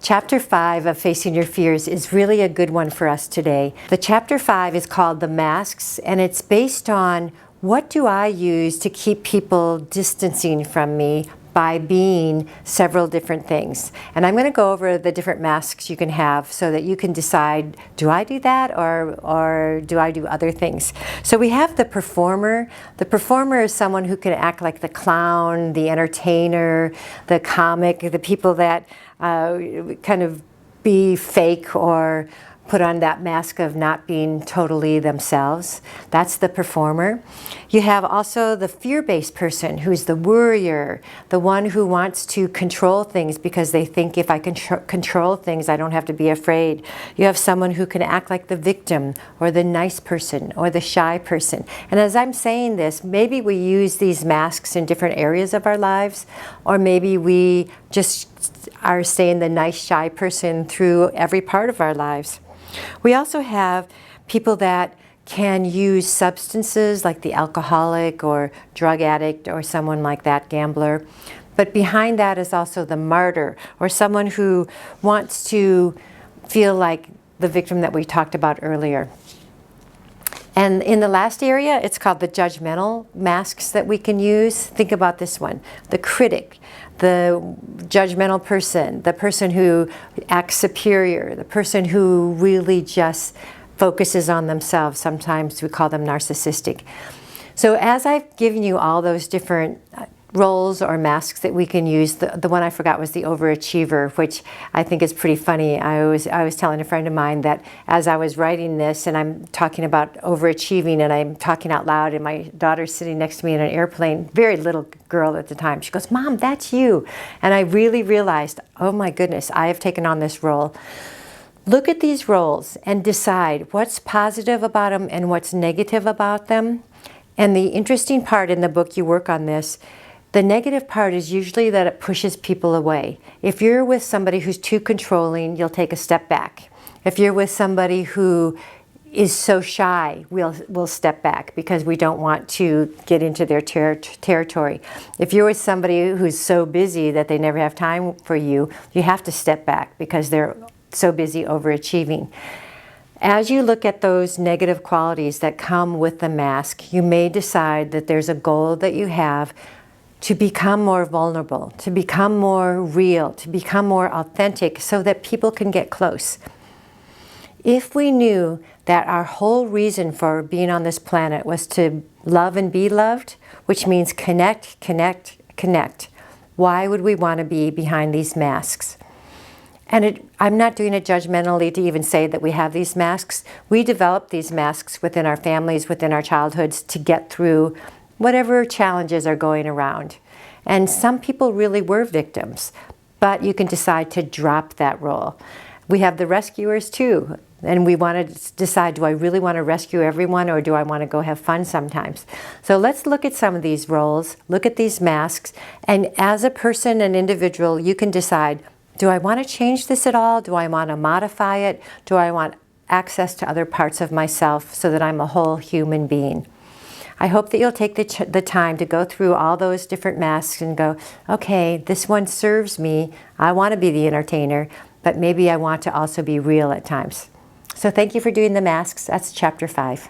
Chapter 5 of Facing Your Fears is really a good one for us today. The Chapter 5 is called The Masks, and it's based on what do I use to keep people distancing from me by being several different things. And I'm going to go over the different masks you can have so that you can decide, do I do that or do I do other things? So we have the performer. The performer is someone who can act like the clown, the entertainer, the comic, the people that kind of be fake or put on that mask of not being totally themselves. That's the performer. You have also the fear-based person, who's the worrier, the one who wants to control things because they think if I control things, I don't have to be afraid. You have someone who can act like the victim or the nice person or the shy person. And as I'm saying this, maybe we use these masks in different areas of our lives, or maybe we just are staying the nice, shy person through every part of our lives. We also have people that can use substances like the alcoholic or drug addict or someone like that, gambler. But behind that is also the martyr, or someone who wants to feel like the victim that we talked about earlier. And in the last area, it's called the judgmental masks that we can use. Think about this one: the critic, the judgmental person, the person who acts superior, the person who really just focuses on themselves. Sometimes we call them narcissistic. So as I've given you all those different roles or masks that we can use, the one I forgot was the overachiever, which I think is pretty funny. I was telling a friend of mine that as I was writing this and I'm talking about overachieving and I'm talking out loud and my daughter's sitting next to me in an airplane, very little girl at the time, she goes, "Mom, that's you." And I really realized, oh my goodness, I have taken on this role. Look at these roles and decide what's positive about them and what's negative about them. And the interesting part in the book, you work on this, the negative part is usually that it pushes people away. If you're with somebody who's too controlling, you'll take a step back. If you're with somebody who is so shy, we'll step back because we don't want to get into their territory. If you're with somebody who's so busy that they never have time for you, you have to step back because they're so busy overachieving. As you look at those negative qualities that come with the mask, you may decide that there's a goal that you have to become more vulnerable, to become more real, to become more authentic so that people can get close. If we knew that our whole reason for being on this planet was to love and be loved, which means connect, connect, connect, why would we want to be behind these masks? And I'm not doing it judgmentally to even say that we have these masks. We develop these masks within our families, within our childhoods, to get through whatever challenges are going around. And some people really were victims, but you can decide to drop that role. We have the rescuers too, and we want to decide, do I really want to rescue everyone or do I want to go have fun sometimes? So let's look at some of these roles, look at these masks, and as a person, an individual, you can decide, do I want to change this at all? Do I want to modify it? Do I want access to other parts of myself so that I'm a whole human being? I hope that you'll take the time to go through all those different masks and go, okay, this one serves me. I want to be the entertainer, but maybe I want to also be real at times. So thank you for doing the masks. That's Chapter 5.